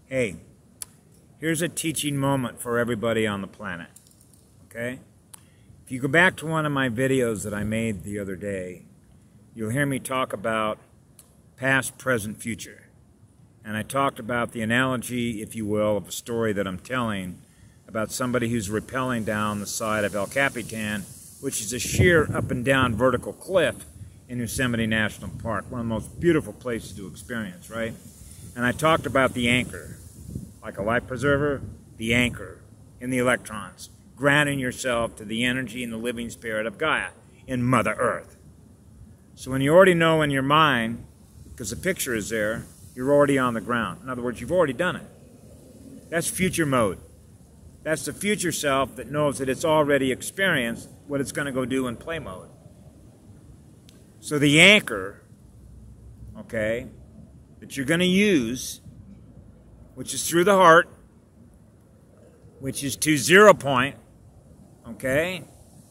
Hey, here's a teaching moment for everybody on the planet, okay? If you go back to one of my videos that I made the other day, you'll hear me talk about past, present, future. And I talked about the analogy, if you will, of a story that I'm telling about somebody who's rappelling down the side of El Capitan, which is a sheer up and down vertical cliff in Yosemite National Park, one of the most beautiful places to experience, right? And I talked about the anchor, like a life preserver, the anchor in the electrons, grounding yourself to the energy and the living spirit of Gaia in Mother Earth. So when you already know in your mind, because the picture is there, you're already on the ground. In other words, you've already done it. That's future mode. That's the future self that knows that it's already experienced what it's going to go do in play mode. So the anchor, okay, that you're going to use, which is through the heart, which is to 0 point, okay,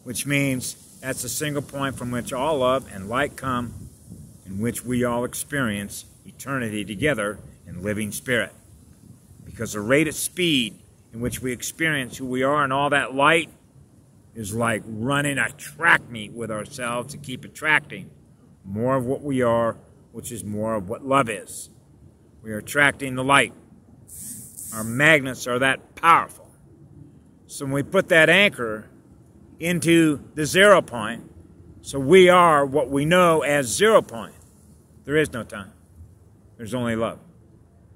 which means that's a single point from which all love and light come, in which we all experience eternity together in living spirit. Because the rate of speed in which we experience who we are and all that light is like running a track meet with ourselves to keep attracting more of what we are, which is more of what love is. We are attracting the light. Our magnets are that powerful. So when we put that anchor into the 0 point, so we are what we know as 0 point. There is no time. There's only love.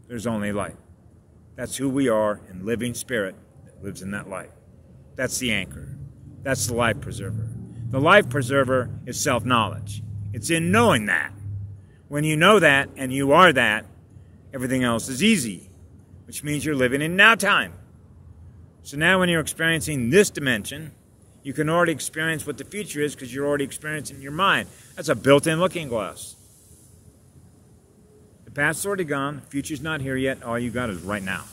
There's only light. That's who we are in living spirit that lives in that light. That's the anchor. That's the life preserver. The life preserver is self-knowledge. It's in knowing that. When you know that and you are that, everything else is easy, which means you're living in now time. So now when you're experiencing this dimension, you can already experience what the future is because you're already experiencing your mind. That's a built-in looking glass. The past's already gone, the future's not here yet, all you got is right now.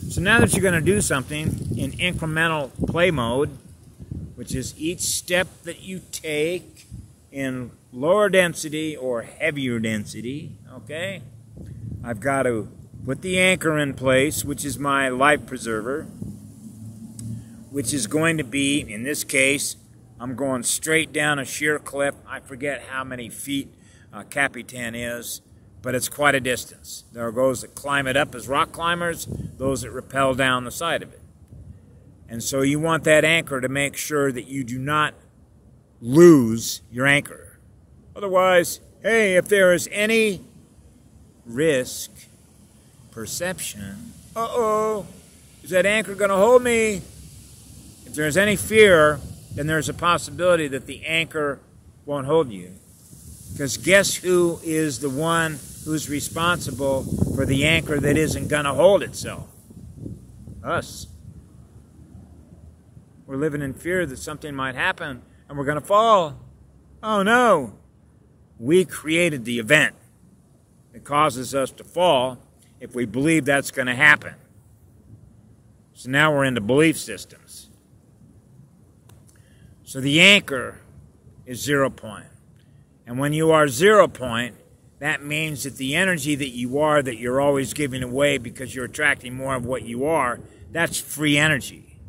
So now that you're going to do something in incremental play mode, which is each step that you take in lower density or heavier density, okay? I've got to put the anchor in place, which is my life preserver, which is going to be, in this case, I'm going straight down a sheer cliff. I forget how many feet Capitan is, but it's quite a distance. There are those that climb it up as rock climbers, those that rappel down the side of it. And so you want that anchor to make sure that you do not lose your anchor. Otherwise, hey, if there is any risk, perception, is that anchor going to hold me? If there's any fear, then there's a possibility that the anchor won't hold you. Because guess who is the one who's responsible for the anchor that isn't going to hold itself? Us. We're living in fear that something might happen and we're going to fall. Oh no. We created the event that causes us to fall if we believe that's going to happen. So now we're into belief systems. So the anchor is 0 point. And when you are 0 point, that means that the energy that you are, that you're always giving away because you're attracting more of what you are, that's free energy.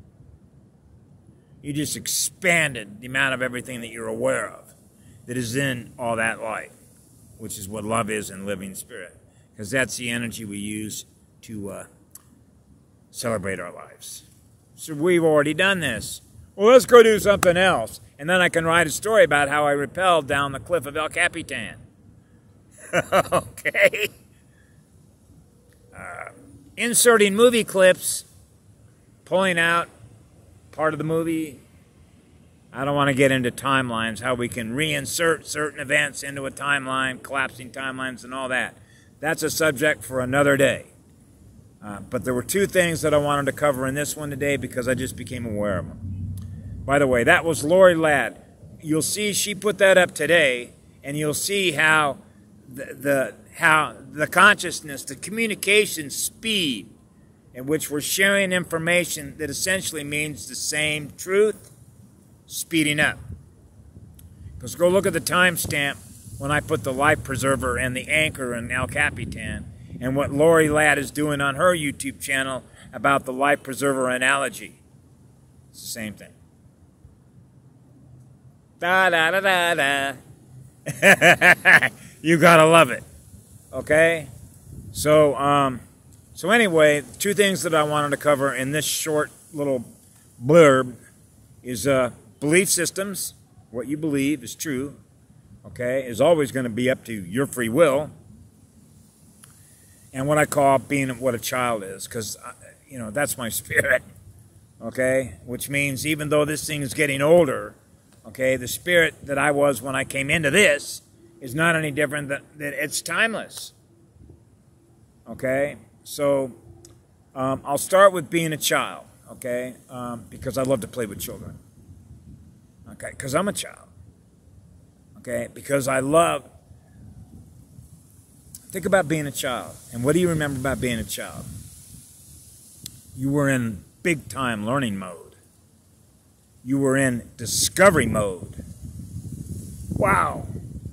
You just expanded the amount of everything that you're aware of that is in all that light, which is what love is in living spirit. Because that's the energy we use to celebrate our lives. So we've already done this. Well, let's go do something else. And then I can write a story about how I rappelled down the cliff of El Capitan. Okay. Inserting movie clips, pulling out part of the movie. I don't want to get into timelines, how we can reinsert certain events into a timeline, collapsing timelines and all that. That's a subject for another day. But there were two things that I wanted to cover in this one today because I just became aware of them. By the way, that was Lori Ladd. You'll see she put that up today, and you'll see how the consciousness, the communication speed in which we're sharing information that essentially means the same truth, speeding up. Because go look at the timestamp when I put the life preserver and the anchor in El Capitan, and what Lori Ladd is doing on her YouTube channel about the life preserver analogy. It's the same thing. Da da da da da. You gotta love it. Okay? So, so anyway, two things that I wanted to cover in this short little blurb is belief systems. What you believe is true, okay, is always going to be up to your free will. And what I call being what a child is, because, you know, that's my spirit, okay, which means even though this thing is getting older, okay, the spirit that I was when I came into this is not any different than it's timeless, okay? So I'll start with being a child, okay, because I love to play with children. Okay, because I'm a child. Okay, because I love... Think about being a child. And what do you remember about being a child? You were in big-time learning mode. You were in discovery mode. Wow.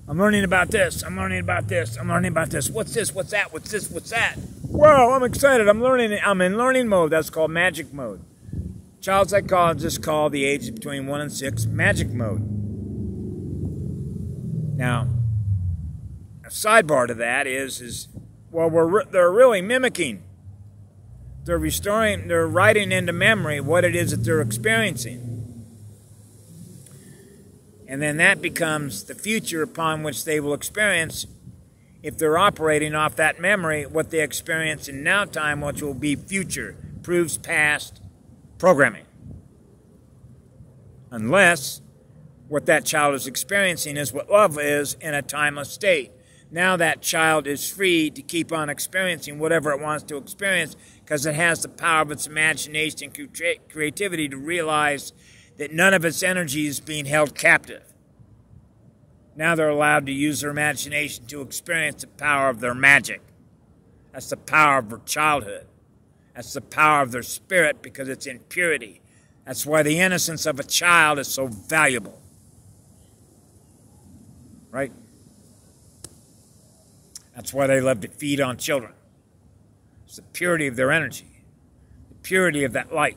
I'm learning about this. I'm learning about this. I'm learning about this. What's this? What's that? What's this? What's that? Wow, I'm excited. I'm learning. I'm in learning mode. That's called magic mode. Child psychologists call the age between 1 and 6 magic mode. Now, a sidebar to that is well, they're really mimicking. They're restoring, they're writing into memory what it is that they're experiencing. And then that becomes the future upon which they will experience, if they're operating off that memory, what they experience in now time, which will be future, proves past programming. Unless what that child is experiencing is what love is in a timeless state. Now that child is free to keep on experiencing whatever it wants to experience because it has the power of its imagination and creativity to realize that none of its energy is being held captive. Now they're allowed to use their imagination to experience the power of their magic. That's the power of their childhood. That's the power of their spirit because it's in purity. That's why the innocence of a child is so valuable. Right? That's why they love to feed on children. It's the purity of their energy. The purity of that light.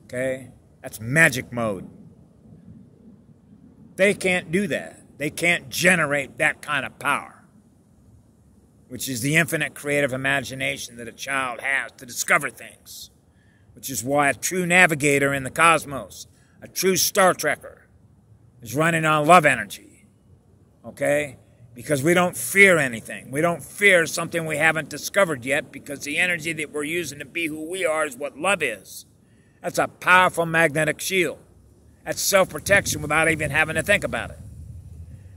Okay? That's magic mode. They can't do that. They can't generate that kind of power, which is the infinite creative imagination that a child has to discover things, which is why a true navigator in the cosmos, a true Star Trekker, is running on love energy, okay? Because we don't fear anything. We don't fear something we haven't discovered yet because the energy that we're using to be who we are is what love is. That's a powerful magnetic shield. That's self-protection without even having to think about it.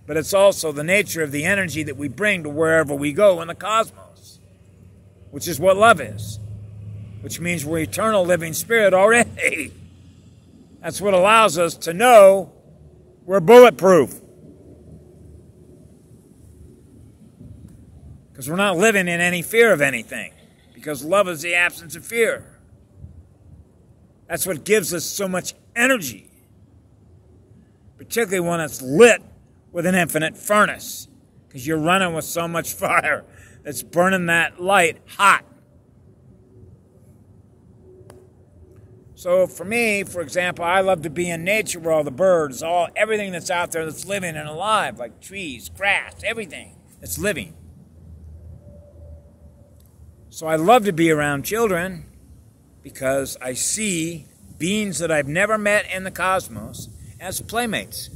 But it's also the nature of the energy that we bring to wherever we go in the cosmos, which is what love is, which means we're eternal living spirit already. That's what allows us to know we're bulletproof. Because we're not living in any fear of anything, because love is the absence of fear. That's what gives us so much energy, particularly when it's lit with an infinite furnace, because you're running with so much fire that's burning that light hot. So for me, for example, I love to be in nature where all the birds, everything that's out there that's living and alive, like trees, grass, everything that's living. So I love to be around children because I see beings that I've never met in the cosmos as playmates.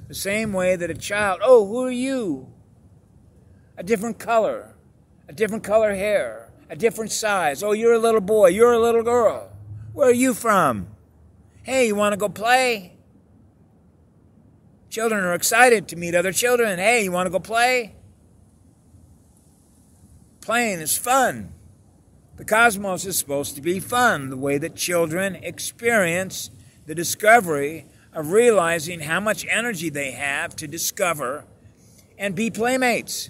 The same way that a child, oh, who are you? A different color hair, a different size. Oh, you're a little boy, you're a little girl. Where are you from? Hey, you want to go play? Children are excited to meet other children. Hey, you want to go play? Playing is fun. The cosmos is supposed to be fun, the way that children experience the discovery of realizing how much energy they have to discover and be playmates.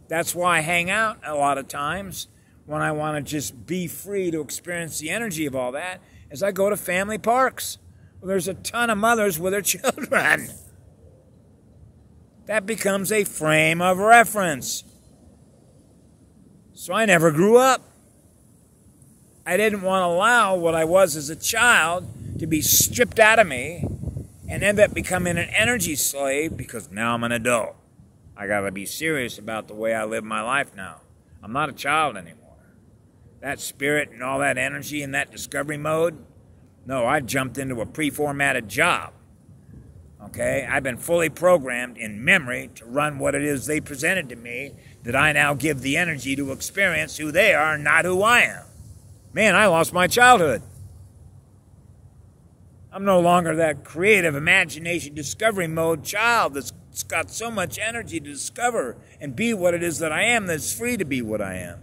That's why I hang out a lot of times when I want to just be free to experience the energy of all that, is I go to family parks where there's a ton of mothers with their children. That becomes a frame of reference. So I never grew up. I didn't want to allow what I was as a child to be stripped out of me and end up becoming an energy slave because now I'm an adult. I got to be serious about the way I live my life now. I'm not a child anymore. That spirit and all that energy and that discovery mode, no, I jumped into a pre-formatted job. Okay? I've been fully programmed in memory to run what it is they presented to me, that I now give the energy to experience who they are, not who I am. Man, I lost my childhood. I'm no longer that creative imagination discovery mode child that's got so much energy to discover and be what it is that I am, that's free to be what I am.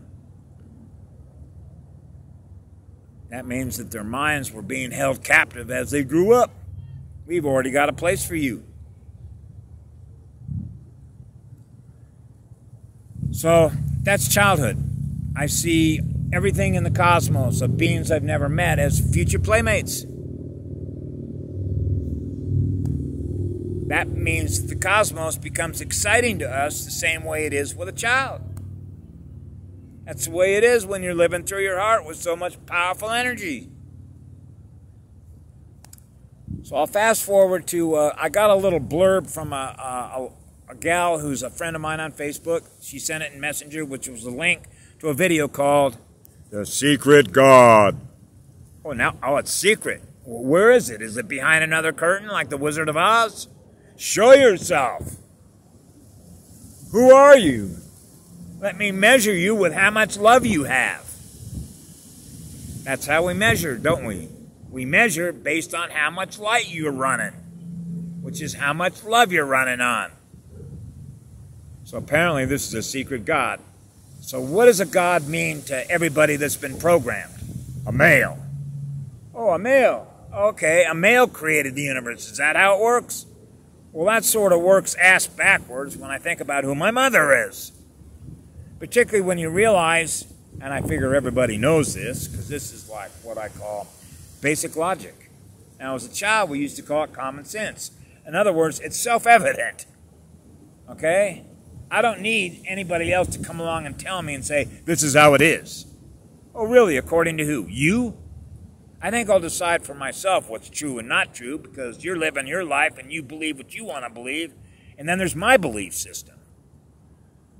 That means that their minds were being held captive as they grew up. We've already got a place for you. So that's childhood. I see everything in the cosmos of beings I've never met as future playmates. That means the cosmos becomes exciting to us the same way it is with a child. That's the way it is when you're living through your heart with so much powerful energy. So I'll fast forward to, I got a little blurb from a gal who's a friend of mine on Facebook. She sent it in Messenger, which was a link to a video called The Secret God. Oh, it's secret. Well, where is it? Is it behind another curtain like the Wizard of Oz? Show yourself. Who are you? Let me measure you with how much love you have. That's how we measure, don't we? We measure based on how much light you're running, which is how much love you're running on. So apparently this is a secret God. So what does a God mean to everybody that's been programmed? A male. Oh, a male. Okay, a male created the universe. Is that how it works? Well, that sort of works ass backwards when I think about who my mother is. Particularly when you realize, and I figure everybody knows this, because this is like what I call basic logic. Now, as a child, we used to call it common sense. In other words, it's self-evident. Okay? I don't need anybody else to come along and tell me and say, this is how it is. Oh, really? According to who? You? I think I'll decide for myself what's true and not true, because you're living your life and you believe what you want to believe, and then there's my belief system.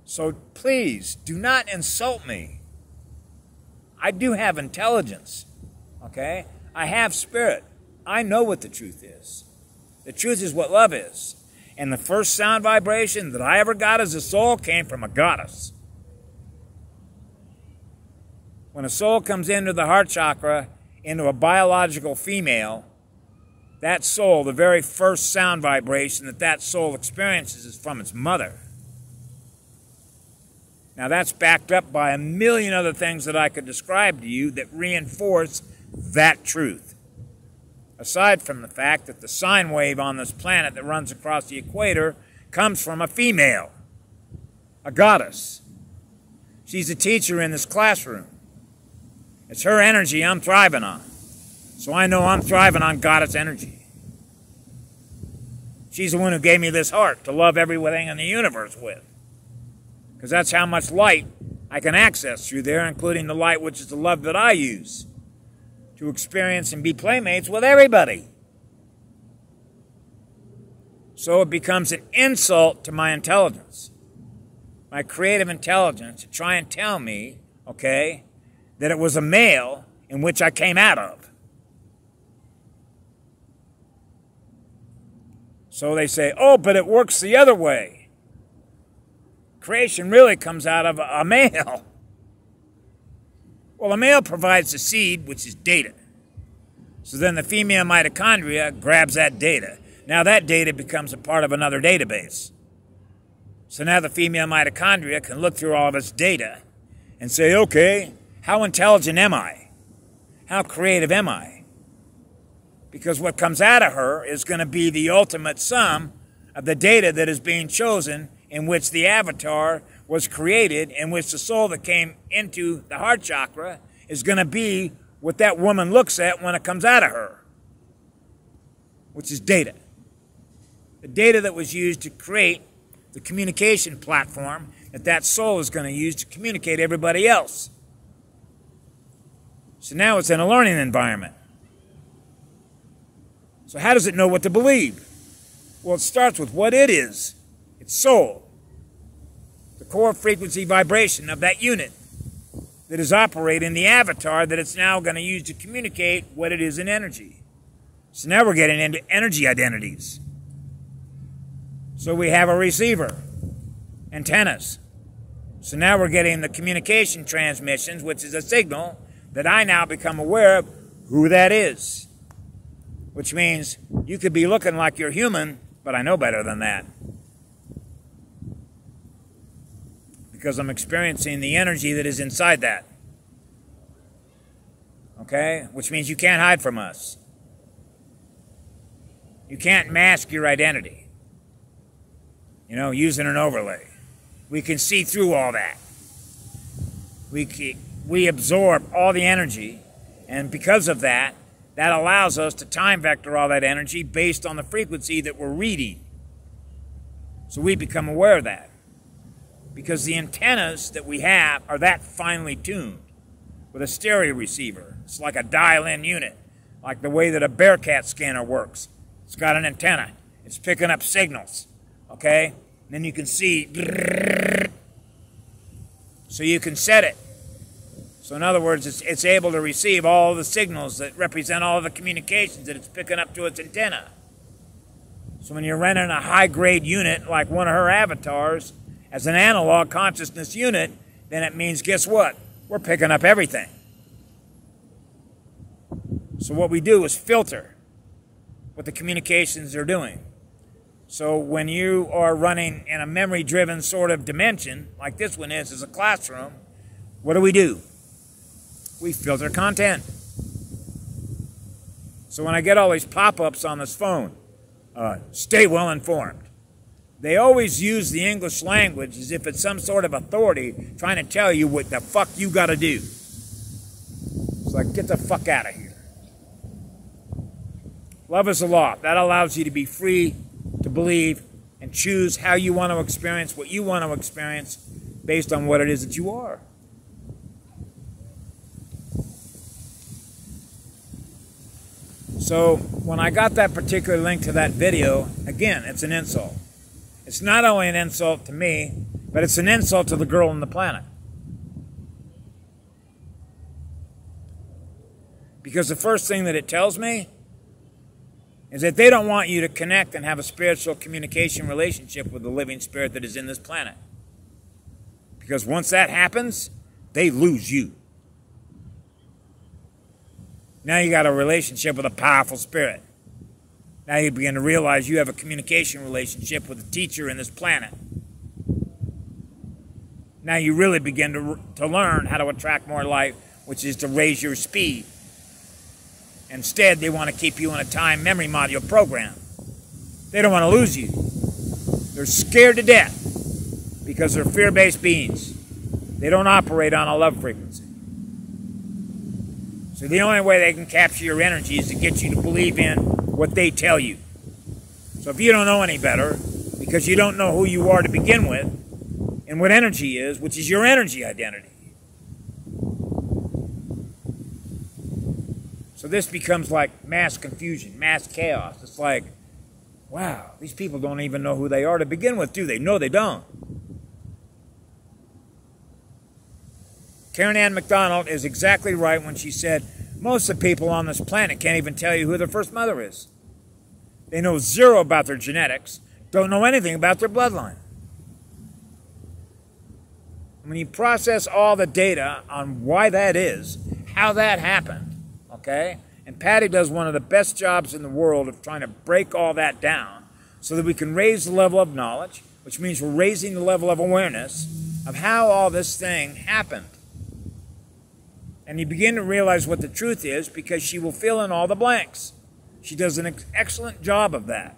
So please, do not insult me. I do have intelligence, okay? I have spirit. I know what the truth is. The truth is what love is. And the first sound vibration that I ever got as a soul came from a goddess. When a soul comes into the heart chakra, into a biological female, that soul, the very first sound vibration that soul experiences is from its mother. Now that's backed up by a million other things that I could describe to you that reinforce that truth. Aside from the fact that the sine wave on this planet that runs across the equator comes from a female, a goddess. She's a teacher in this classroom. It's her energy I'm thriving on. So I know I'm thriving on goddess energy. She's the one who gave me this heart to love everything in the universe with. Because that's how much light I can access through there, including the light which is the love that I use to experience and be playmates with everybody. So it becomes an insult to my intelligence, my creative intelligence, to try and tell me, okay, that it was a male in which I came out of. So they say, oh, but it works the other way. Creation really comes out of a male. Well, a male provides the seed, which is data. So then the female mitochondria grabs that data. Now that data becomes a part of another database. So now the female mitochondria can look through all of its data and say, okay, how intelligent am I? How creative am I? Because what comes out of her is going to be the ultimate sum of the data that is being chosen, in which the avatar was created, in which the soul that came into the heart chakra is going to be what that woman looks at when it comes out of her, which is data. The data that was used to create the communication platform that soul is going to use to communicate to everybody else. So now it's in a learning environment. So how does it know what to believe? Well, it starts with what it is. It's soul. The core frequency vibration of that unit that is operating the avatar that it's now going to use to communicate what it is in energy. So now we're getting into energy identities. So we have a receiver, antennas. So now we're getting the communication transmissions, which is a signal that I now become aware of who that is. Which means you could be looking like you're human, but I know better than that. Because I'm experiencing the energy that is inside that. Okay? Which means you can't hide from us. You can't mask your identity. You know, using an overlay. We can see through all that. We absorb all the energy, and because of that, that allows us to time vector all that energy based on the frequency that we're reading. So we become aware of that. Because the antennas that we have are that finely tuned with a stereo receiver. It's like a dial-in unit, like the way that a Bearcat scanner works. It's got an antenna. It's picking up signals, okay? And then you can see, so you can set it. So in other words, it's able to receive all the signals that represent all the communications that it's picking up to its antenna. So when you're renting a high-grade unit like one of her avatars as an analog consciousness unit, then it means, guess what? We're picking up everything. So what we do is filter what the communications are doing. So when you are running in a memory-driven sort of dimension, like this one is as a classroom, what do? We filter content. So when I get all these pop-ups on this phone, stay well informed. They always use the English language as if it's some sort of authority trying to tell you what the fuck you got to do. It's like, get the fuck out of here. Love is a law. That allows you to be free to believe and choose how you want to experience what you want to experience based on what it is that you are. So when I got that particular link to that video, again, it's an insult. It's not only an insult to me, but it's an insult to the girl on the planet. Because the first thing that it tells me is that they don't want you to connect and have a spiritual communication relationship with the living spirit that is in this planet. Because once that happens, they lose you. Now you got a relationship with a powerful spirit. Now you begin to realize you have a communication relationship with a teacher in this planet. Now you really begin to learn how to attract more light, which is to raise your speed. Instead, they want to keep you in a time memory module program. They don't want to lose you. They're scared to death because they're fear-based beings. They don't operate on a love frequency. So the only way they can capture your energy is to get you to believe in what they tell you. So if you don't know any better, because you don't know who you are to begin with, and what energy is, which is your energy identity. So this becomes like mass confusion, mass chaos. It's like, wow, these people don't even know who they are to begin with, do they? No, they don't. Karen Ann McDonald is exactly right when she said, most of the people on this planet can't even tell you who their first mother is. They know zero about their genetics, don't know anything about their bloodline. When you process all the data on why that is, how that happened, okay? And Patty does one of the best jobs in the world of trying to break all that down so that we can raise the level of knowledge, which means we're raising the level of awareness of how all this thing happened. And you begin to realize what the truth is because she will fill in all the blanks. She does an excellent job of that.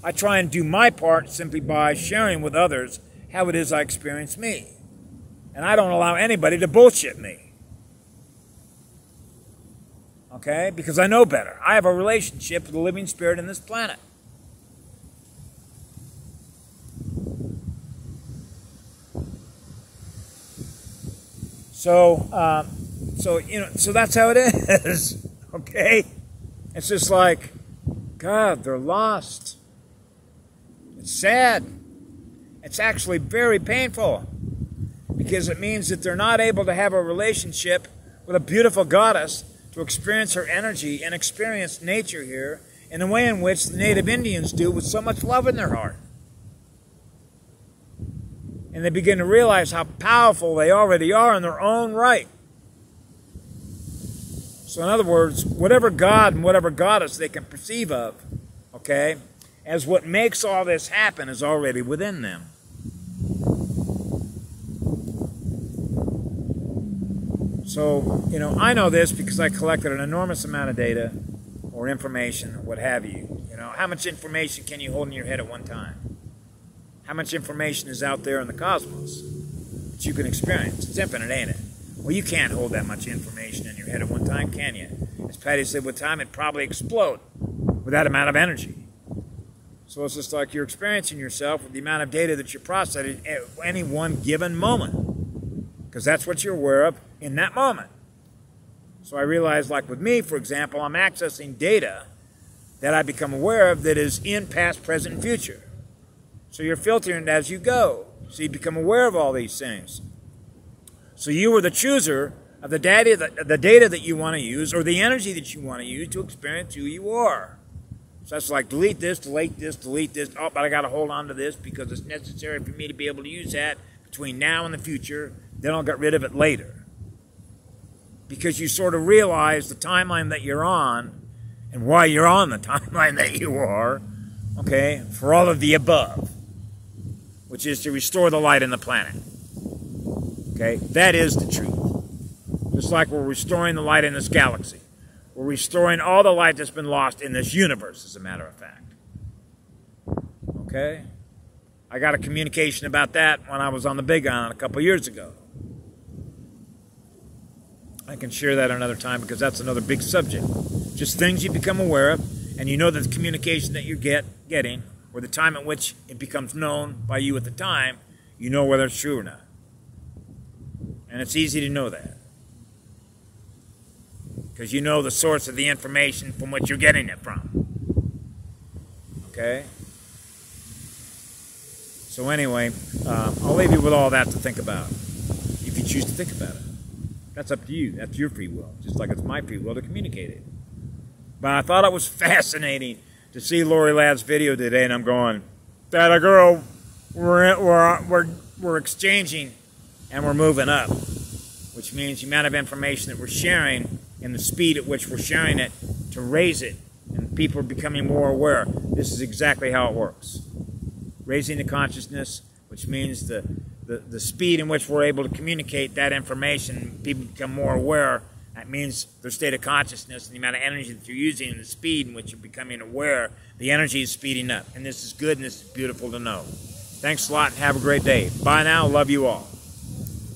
I try and do my part simply by sharing with others how it is I experience me. And I don't allow anybody to bullshit me. Okay? Because I know better. I have a relationship with the living spirit in this planet. So that's how it is, okay? It's just like, God, they're lost. It's sad. It's actually very painful because it means that they're not able to have a relationship with a beautiful goddess to experience her energy and experience nature here in the way in which the native Indians do with so much love in their heart. And they begin to realize how powerful they already are in their own right. So in other words, whatever god and whatever goddess they can perceive of, okay, as what makes all this happen is already within them. So, I know this because I collected an enormous amount of data or information, what have you. How much information can you hold in your head at one time? How much information is out there in the cosmos that you can experience? It's infinite, ain't it? Well, you can't hold that much information in your head at one time, can you? As Patty said, with time, it'd probably explode with that amount of energy. So it's just like you're experiencing yourself with the amount of data that you're processing at any one given moment. Because that's what you're aware of in that moment. So I realize, like with me, for example, I'm accessing data that I become aware of that is in past, present, and future. So you're filtering it as you go. So you become aware of all these things. So you are the chooser of the data that you want to use or the energy that you want to use to experience who you are. So that's like delete this, delete this, delete this. Oh, but I got to hold on to this because it's necessary for me to be able to use that between now and the future. Then I'll get rid of it later. Because you sort of realize the timeline that you're on and why you're on the timeline that you are, okay, for all of the above, which is to restore the light in the planet. Okay, that is the truth. Just like we're restoring the light in this galaxy. We're restoring all the light that's been lost in this universe, as a matter of fact. Okay? I got a communication about that when I was on the Big Island a couple years ago. I can share that another time because that's another big subject. Just things you become aware of, and you know that the communication that you're getting, or the time at which it becomes known by you at the time, you know whether it's true or not. And it's easy to know that. Because you know the source of the information from which you're getting it from. Okay? So anyway, I'll leave you with all that to think about, if you choose to think about it. That's up to you. That's your free will, just like it's my free will to communicate it. But I thought it was fascinating to see Lori Ladd's video today, and I'm going, that a girl, we're exchanging and we're moving up, which means the amount of information that we're sharing and the speed at which we're sharing it to raise it, and people are becoming more aware. This is exactly how it works. Raising the consciousness, which means the speed in which we're able to communicate that information, people become more aware. That means their state of consciousness and the amount of energy that you're using and the speed in which you're becoming aware, the energy is speeding up. And this is good and this is beautiful to know. Thanks a lot and have a great day. Bye now. Love you all.